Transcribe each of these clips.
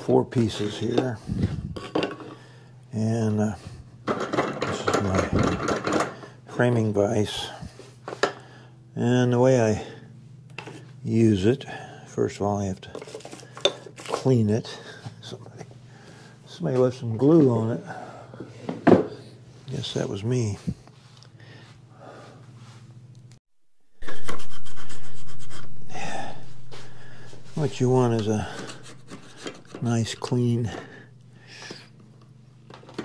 4 pieces here, and this is my framing vise. And the way I use it, first of all, I have to clean it. Somebody left some glue on it. Guess that was me. What you want is a nice clean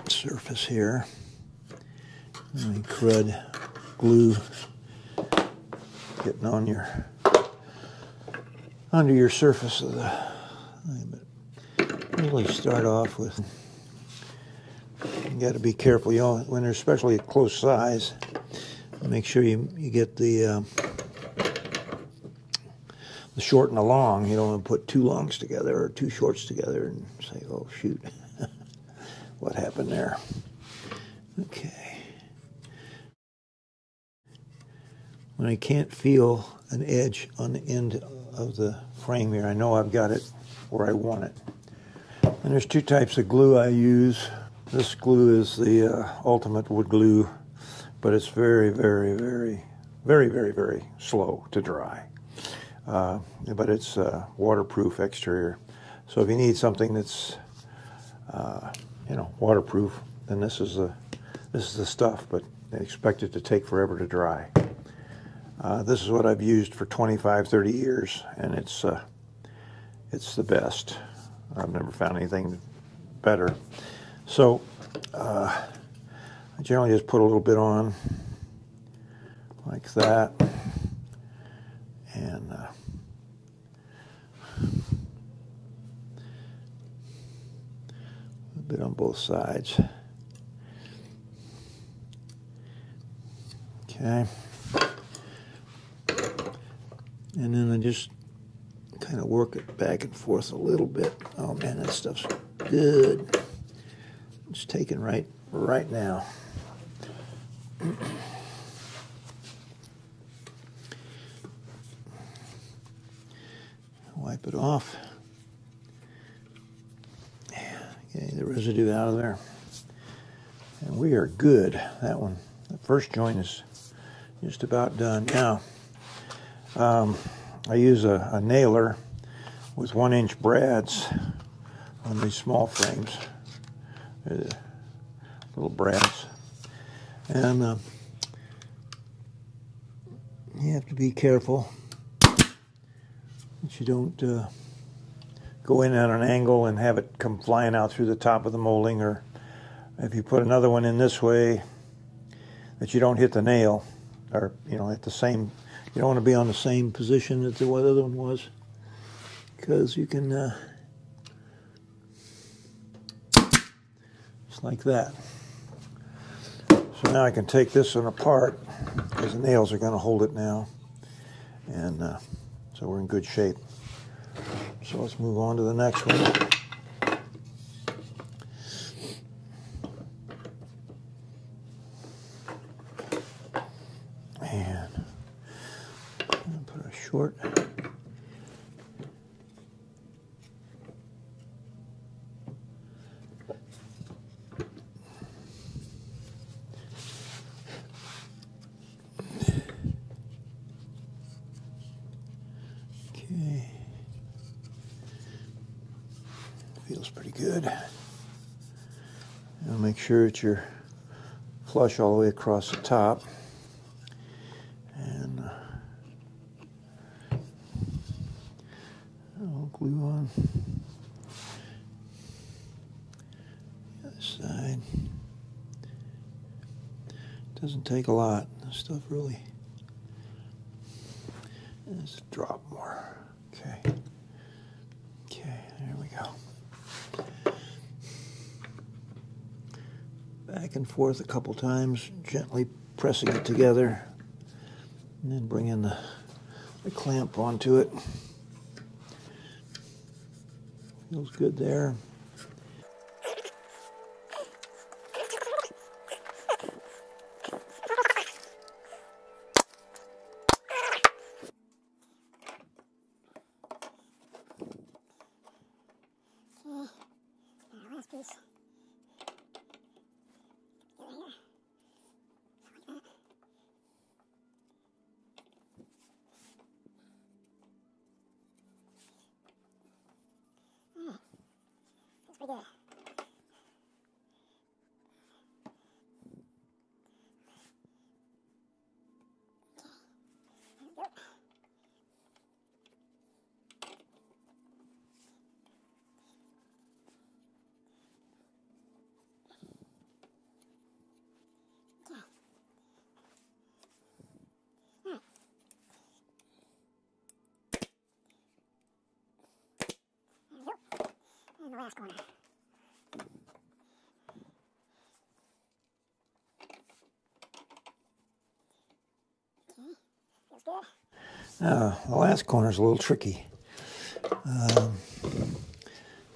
surface here. Any crud, glue getting on under your surface of the thing. But really start off with, you got to be careful, you know, when they're especially at close size, make sure you get the short and the long. You don't want to put 2 longs together or 2 shorts together and say, oh shoot, what happened there? Okay. When I can't feel an edge on the end of the frame here, I know I've got it where I want it. And there's 2 types of glue I use. This glue is the ultimate wood glue, but it's very, very, very, very, very, very slow to dry. But it's waterproof exterior. So if you need something that's, you know, waterproof, then this is the stuff. But they expect it to take forever to dry. This is what I've used for 25, 30 years, and it's the best. I've never found anything better. So I generally just put a little bit on like that, and a bit on both sides. Okay. And then I just kind of work it back and forth a little bit. Oh man, that stuff's good. It's taken right now. Wipe it off. Get the residue out of there. And we are good. That one, the first joint is just about done. Now, I use a nailer with 1-inch brads on these small frames, little brads, and you have to be careful that you don't go in at an angle and have it come flying out through the top of the molding, or if you put another one in this way, that you don't hit the nail, or you know, at the same. You don't want to be on the same position that the other one was, because you can, just like that. So now I can take this one apart, because the nails are going to hold it now, and so we're in good shape. So let's move on to the next one. Short. Okay. Feels pretty good. Now make sure that you're flush all the way across the top. And glue on the other side. Doesn't take a lot. This stuff really. Let's drop more. Okay. Okay, there we go. Back and forth a couple times, gently pressing it together, and then bring in the clamp onto it. Feels good there. And the last corner. Okay, feels good. The last corner is a little tricky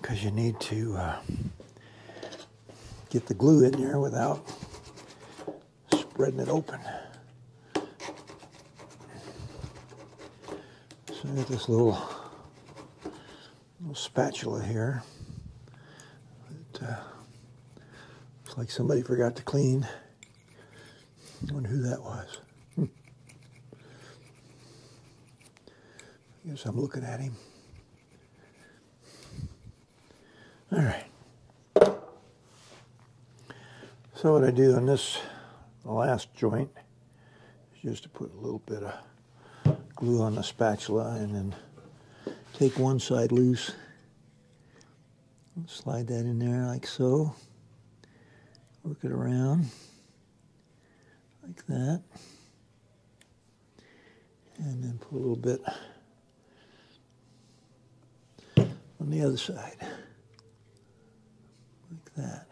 because you need to get the glue in there without spreading it open. So I got this little spatula here that looks like somebody forgot to clean. I wonder who that was. I guess I'm looking at him. All right. So what I do on this, the last joint, is just to put a little bit of glue on the spatula and then take one side loose, slide that in there like so, work it around like that, and then put a little bit on the other side, like that.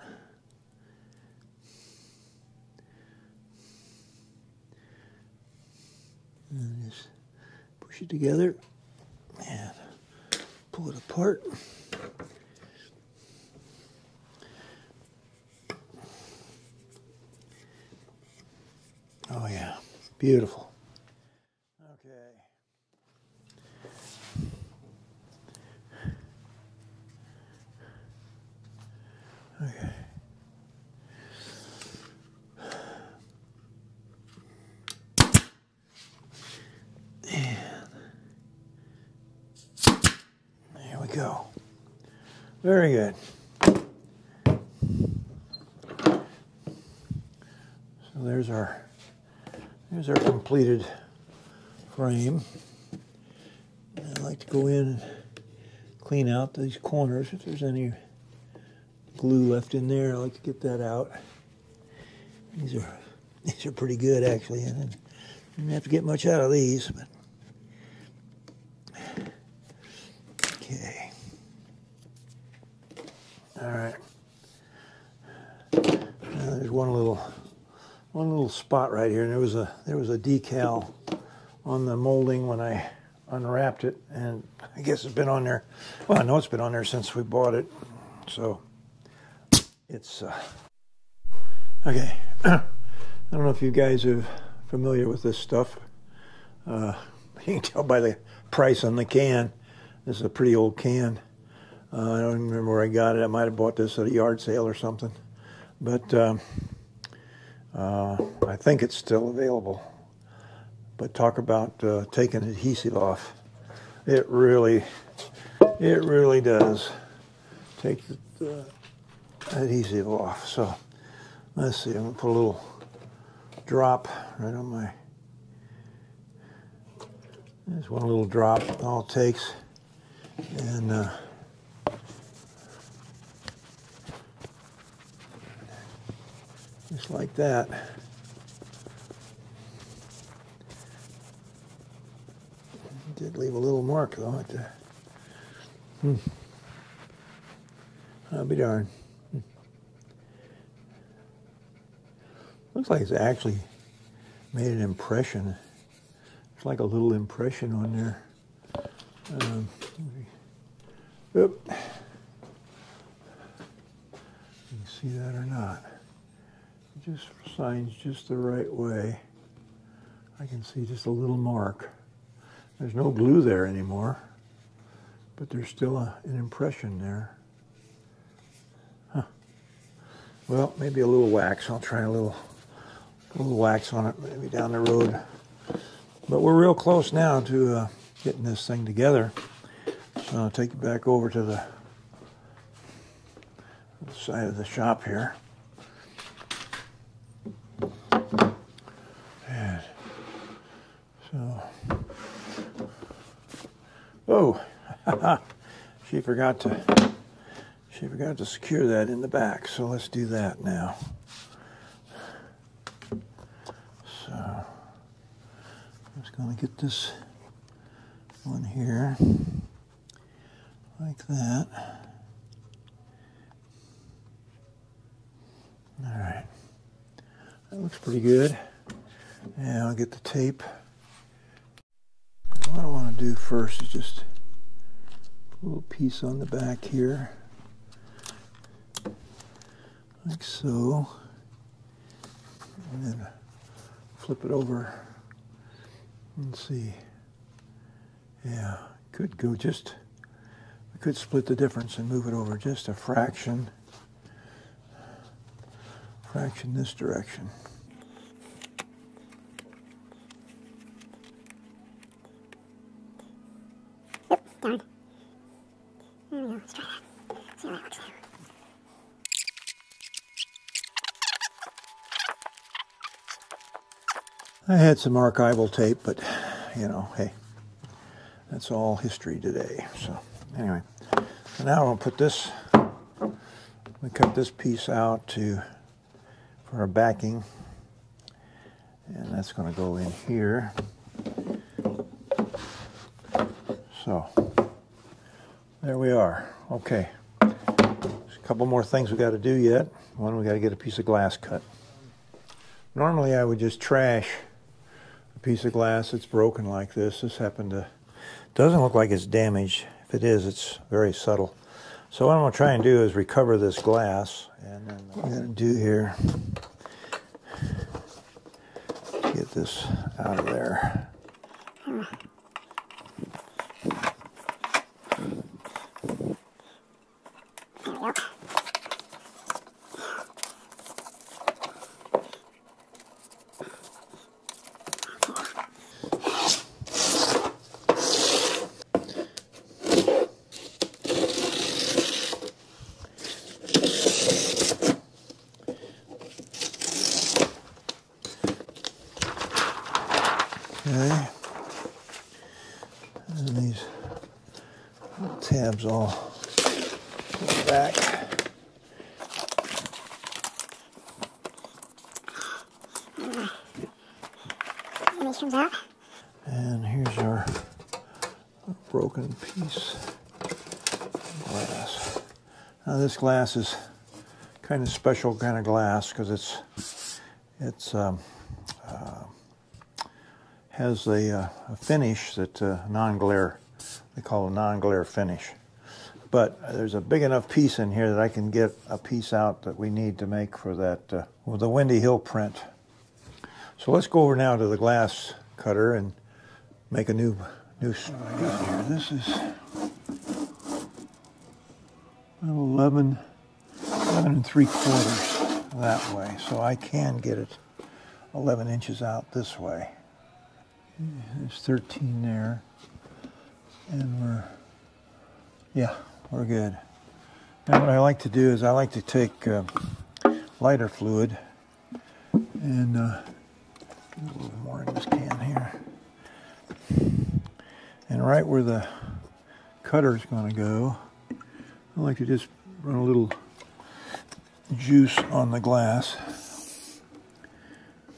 And just push it together and pull it apart. Oh yeah, beautiful. Okay. Okay. There we go. Very good. So there's our completed frame. And I like to go in and clean out these corners if there's any glue left in there. I like to get that out. These are pretty good actually. I didn't have to get much out of these, but okay. All right. Now there's one little spot right here, and there was a decal on the molding when I unwrapped it, and I guess it's been on there. Well, I know it's been on there since we bought it, so it's okay. I don't know if you guys are familiar with this stuff. You can tell by the price on the can. This is a pretty old can. I don't even remember where I got it. I might have bought this at a yard sale or something. But I think it's still available. But talk about taking adhesive off. It really does take the adhesive off. So let's see, I'm going to put a little drop right on my, there's one little drop, all it takes. And just like that. Did leave a little mark though at the, I'll be darned. Looks like it's actually made an impression. It's like a little impression on there. Oop. You can see that or not. It just signs just the right way. I can see just a little mark. There's no glue there anymore, but there's still an impression there. Huh. Well, maybe a little wax. I'll try a little wax on it maybe down the road. But we're real close now to getting this thing together. So I'll take you back over to the side of the shop here. And so, oh, she forgot to secure that in the back. So let's do that now. So I'm just going to get this one here like that. All right, that looks pretty good. And I'll get the tape. What I want to do first is just a little piece on the back here, like so, and then flip it over and see. Yeah, could go just, we could split the difference and move it over just a fraction this direction. Yep, done. There we go, let's try that. See how that looks. I had some archival tape, but you know, hey, that's all history today. So anyway, so now I'll put this, we cut this piece out for our backing, and that's going to go in here. So there we are. Okay, there's a couple more things we got to do yet. One, we got to get a piece of glass cut. Normally I would just trash a piece of glass that's broken like this. This happened to, doesn't look like it's damaged. If it is, it's very subtle. So what I'm going to try and do is recover this glass, and then what I'm going to do here, get this out of there. Okay, and these tabs all go back. Image comes out. And here's our broken piece of glass. Now this glass is kind of special kind of glass because it's has a finish that non-glare, they call a non-glare finish. But there's a big enough piece in here that I can get a piece out that we need to make for that, with the Windy Hill print. So let's go over now to the glass cutter and make a new piece here. This is 11 3/4 that way. So I can get it 11 inches out this way. There's 13 there, and we're good. Now what I like to do is I like to take lighter fluid and a little more in this can here, and right where the cutter is going to go, I like to just run a little juice on the glass,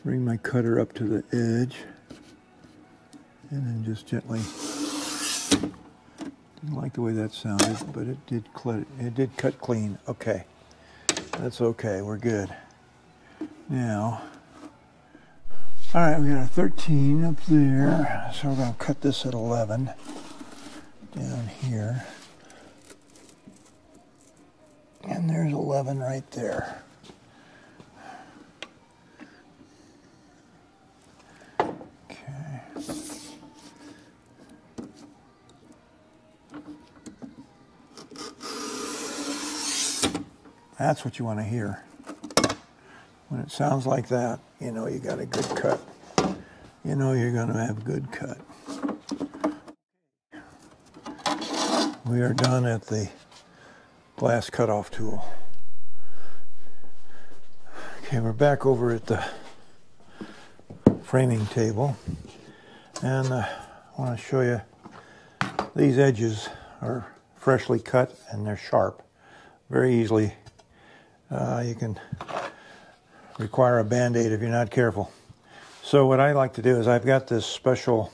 bring my cutter up to the edge, and then just gently, didn't like the way that sounded, but it did cut clean. Okay, that's okay, we're good. Now, all right, we got a 13 up there, so we're gonna cut this at 11 down here. And there's 11 right there. That's what you want to hear. When it sounds like that, you know you got a good cut. You know you're going to have a good cut. We are done at the glass cutoff tool. Okay, we're back over at the framing table, and I want to show you these edges are freshly cut and they're sharp. Very easily, you can require a band-aid if you're not careful. So what I like to do is I've got this special,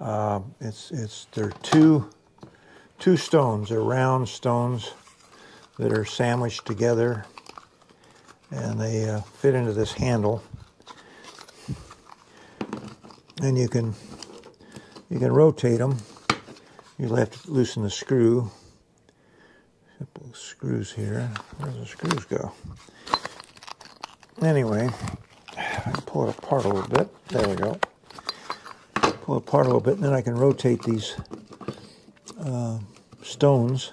they're two stones, they're round stones that are sandwiched together, and they fit into this handle. And you can rotate them. You'll have to loosen the screw. Simple screws here. Where do the screws go? Anyway, I can pull it apart a little bit. There we go. Pull it apart a little bit, and then I can rotate these stones.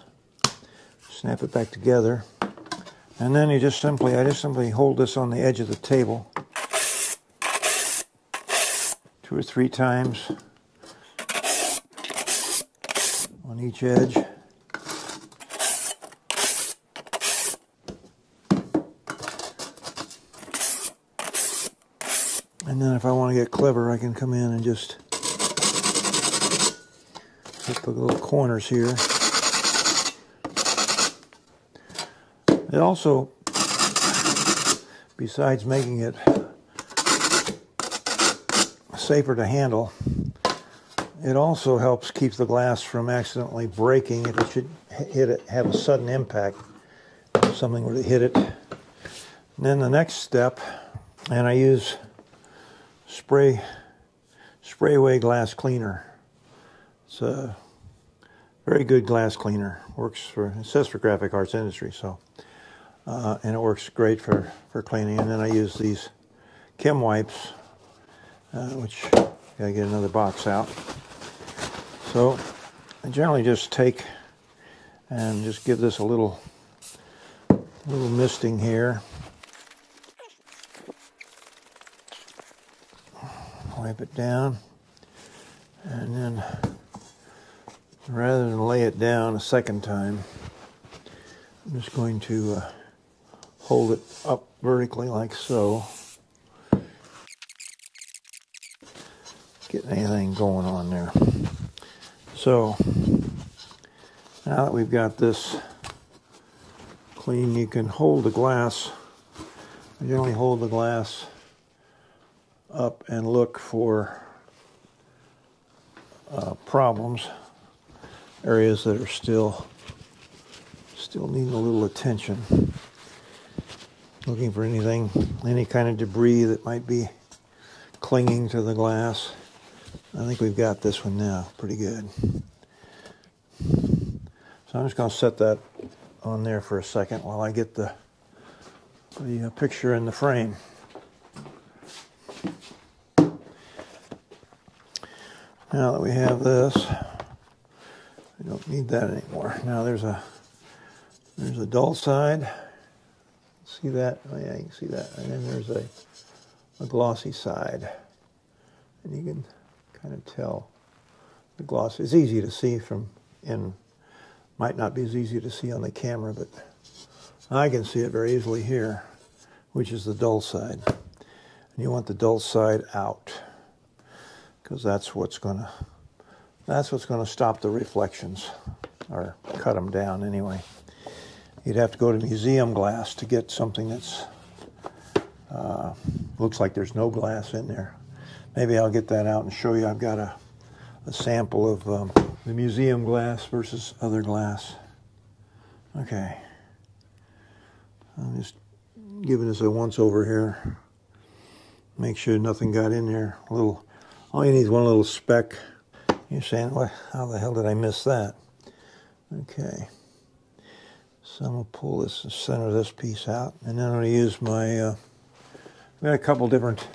Snap it back together, and then I just simply hold this on the edge of the table 2 or 3 times on each edge. And then if I want to get clever, I can come in and just hit the little corners here. It also, besides making it safer to handle, it also helps keep the glass from accidentally breaking if it should have a sudden impact. If something were to hit it. And then the next step, and I use spray away glass cleaner. It's a very good glass cleaner. It says for graphic arts industry, so and it works great for cleaning. And then I use these Chem wipes, which I gotta get another box out. So I generally just take and just give this a little misting here. Wipe it down, and then rather than lay it down a second time, I'm just going to hold it up vertically like so. Get anything going on there. So now that we've got this clean, you can hold the glass. I generally hold the glass up and look for problems, areas that are still needing a little attention. Looking for any kind of debris that might be clinging to the glass. I think we've got this one now pretty good. So I'm just going to set that on there for a second while I get the picture in the frame. Now that we have this, I don't need that anymore. Now there's a dull side. See that? Oh yeah, you can see that. And then there's a glossy side. And you can kind of tell the gloss. It's easy to see might not be as easy to see on the camera, but I can see it very easily here, which is the dull side. And you want the dull side out, because that's what's going to stop the reflections, or cut them down anyway. You'd have to go to museum glass to get something that's looks like there's no glass in there. Maybe I'll get that out and show you. I've got a sample of the museum glass versus other glass. Okay. I'm just giving this a once over here. Make sure nothing got in there. All you need is one little speck. You're saying, "What? How the hell did I miss that?" Okay. So I'm going to pull the center of this piece out, and then I'm going to use my, I've got a couple different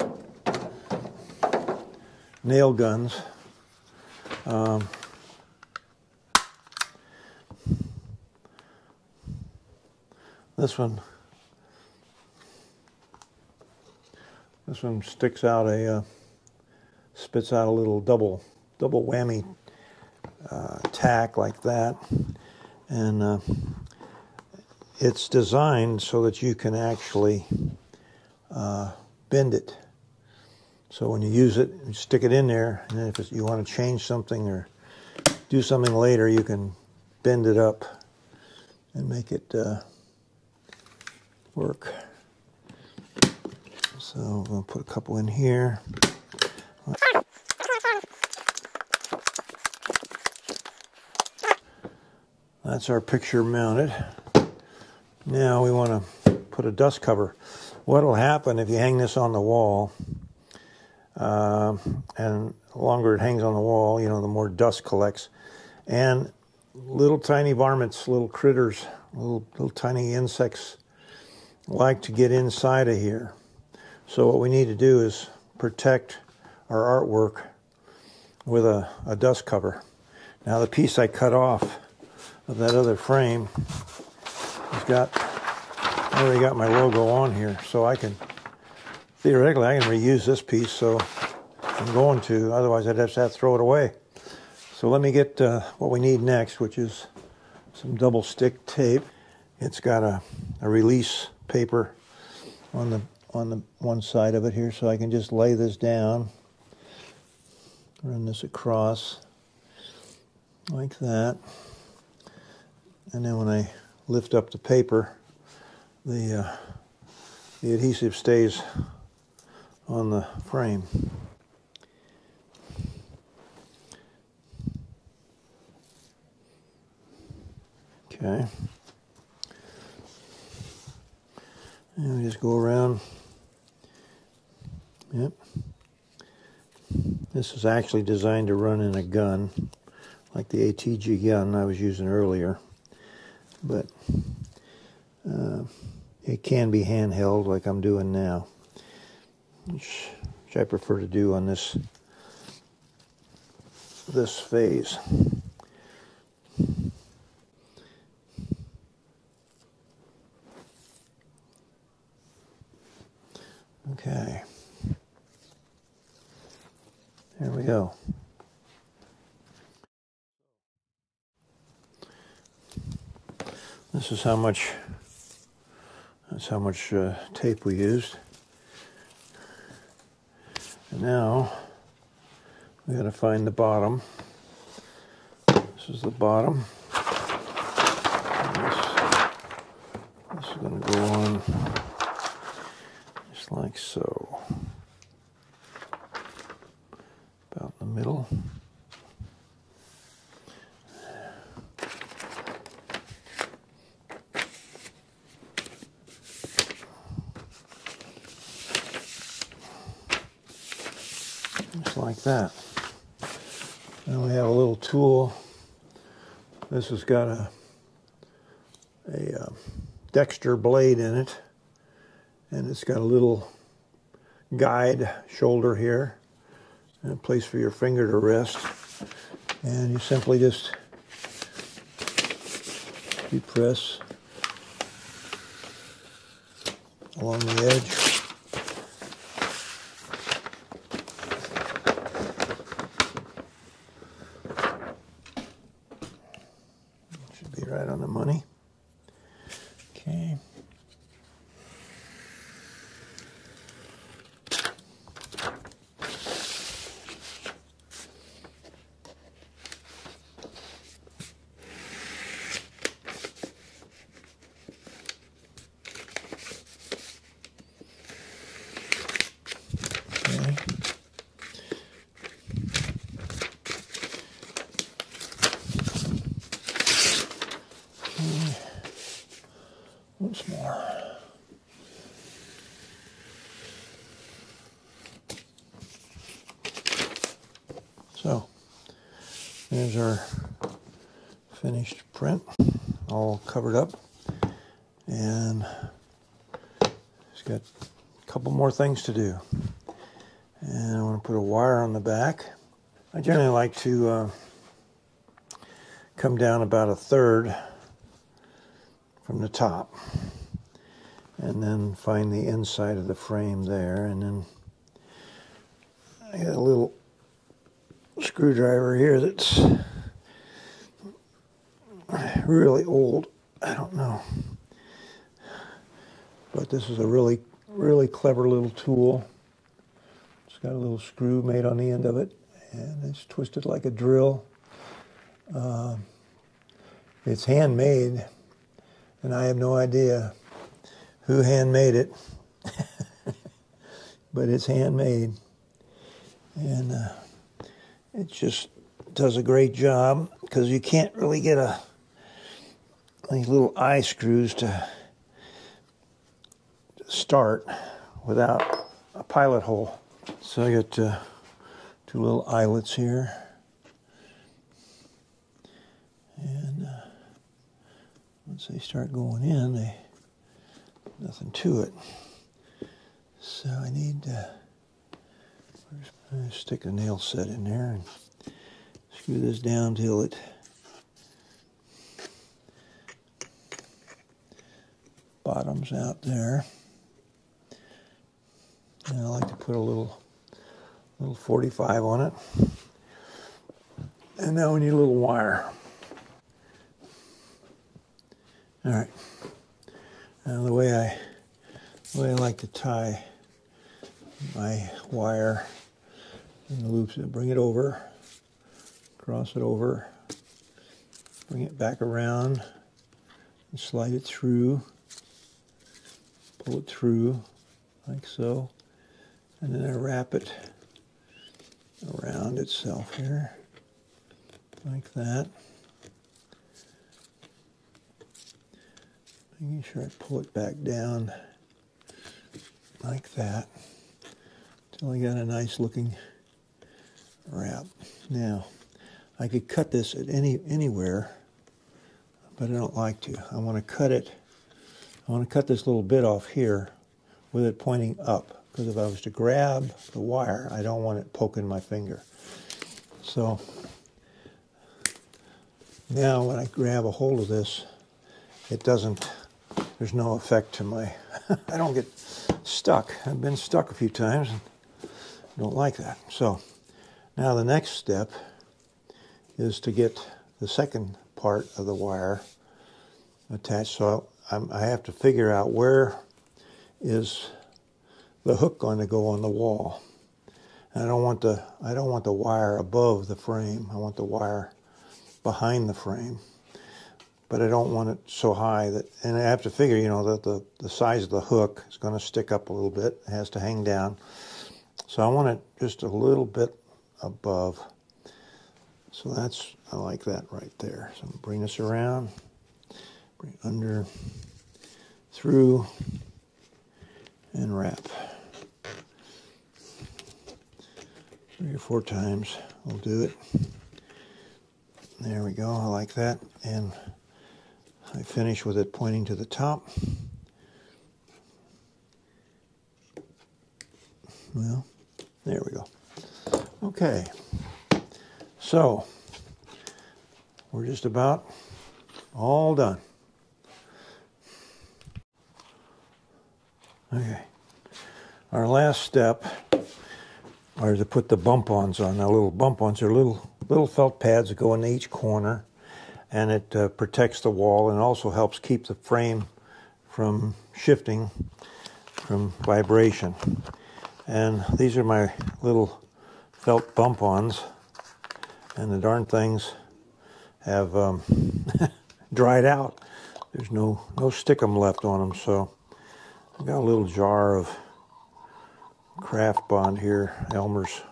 nail guns. This one sticks out spits out a little double whammy tack like that, and it's designed so that you can actually bend it. So when you use it, you stick it in there, and then if you want to change something or do something later, you can bend it up and make it work. So I'm going to put a couple in here. That's our picture mounted. Now we want to put a dust cover. What will happen if you hang this on the wall, and the longer it hangs on the wall, you know, the more dust collects. And little tiny varmints, little critters, little tiny insects like to get inside of here. So what we need to do is protect our artwork with a dust cover. Now the piece I cut off of that other frame I already got my logo on here, so theoretically I can reuse this piece, so I'm going to, otherwise I'd just have to throw it away. So let me get what we need next, which is some double stick tape. It's got a release paper on the one side of it here, so I can just lay this down, run this across like that, and then when I lift up the paper, the adhesive stays on the frame. Okay. And we just go around. Yep. This is actually designed to run in a gun, like the ATG gun I was using earlier. But it can be handheld like I'm doing now, which I prefer to do on this phase. Okay, there we go. This is how much. That's how much tape we used. And now we got to find the bottom. This is the bottom. This is going to go on just like so, about in the middle. Just like that. Now we have a little tool. This has got a Dexter blade in it, and it's got a little guide shoulder here and a place for your finger to rest, and you simply just depress along the edge. Should be right on the money. Okay. Once more. So, there's our finished print, all covered up, and it's got a couple more things to do. And I want to put a wire on the back. I generally like to come down about a third from the top, and then find the inside of the frame there, and then I got a little screwdriver here that's really old. I don't know, but this is a really really clever little tool. It's got a little screw made on the end of it, and it's twisted like a drill. It's handmade, and I have no idea who handmade it, but it's handmade, and it just does a great job, because you can't really get these little eye screws to start without a pilot hole. So I got two little eyelets here, and once they start going in, nothing to it. So I need to stick a nail set in there and screw this down till it bottoms out there. And I like to put a little 45 on it. And now we need a little wire. All right. Now the way I like to tie my wire in the loops, bring it over, cross it over, bring it back around, and slide it through, pull it through like so, and then I wrap it around itself here like that, making sure I pull it back down like that until I got a nice looking wrap. Now I could cut this at anywhere, but I don't like to. I want to cut it. I want to cut this little bit off here with it pointing up, because if I was to grab the wire, I don't want it poking my finger. So now when I grab a hold of this, there's no effect to my, I don't get stuck. I've been stuck a few times and don't like that. So now the next step is to get the second part of the wire attached. So I have to figure out where is the hook going to go on the wall. And I don't want the wire above the frame. I want the wire behind the frame. But I don't want it so high that, and I have to figure, that the size of the hook is going to stick up a little bit. It has to hang down. So I want it just a little bit above. So I like that right there. So I'm going to bring this around, bring under, through, and wrap. 3 or 4 times will do it. There we go. I like that. And I finish with it pointing to the top. Well, there we go. Okay. So, we're just about all done. Okay. Our last step are to put the bump-ons on. Now, little bump-ons are little felt pads that go in each corner, and it protects the wall and also helps keep the frame from shifting, from vibration. And these are my little felt bump-ons, and the darn things have dried out. There's no stickum left on them, so I got a little jar of Craft Bond here, Elmer's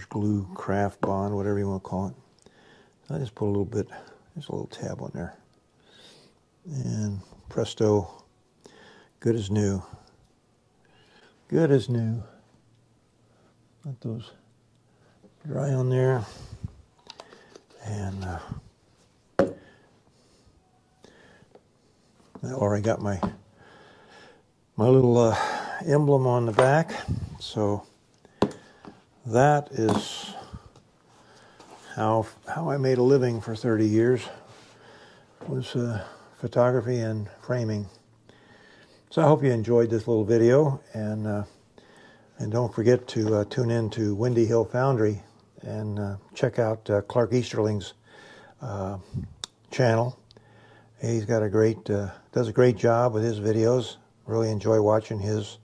glue, Craft Bond, whatever you want to call it. I just put a little bit, just a little tab on there, and presto, good as new. Good as new. Let those dry on there, and I already got my little emblem on the back. So that is how I made a living for 30 years, was photography and framing. So I hope you enjoyed this little video, and don't forget to tune in to Windy Hill Foundry and check out Clark Easterling's channel. He's got does a great job with his videos Really enjoy watching his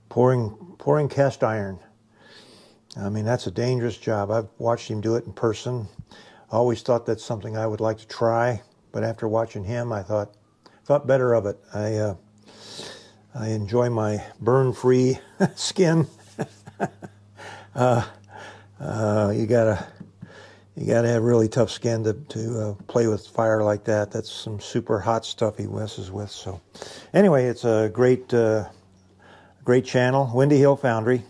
pouring cast iron. I mean, that's a dangerous job. I've watched him do it in person. I always thought that's something I would like to try, but after watching him, I thought better of it. I enjoy my burn-free skin. You gotta have really tough skin to play with fire like that. That's some super hot stuff he messes with. So, anyway, it's a great channel, Windy Hill Foundry,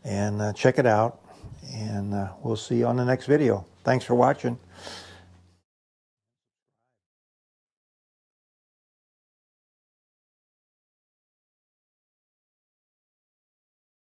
and check it out. And we'll see you on the next video. Thanks for watching.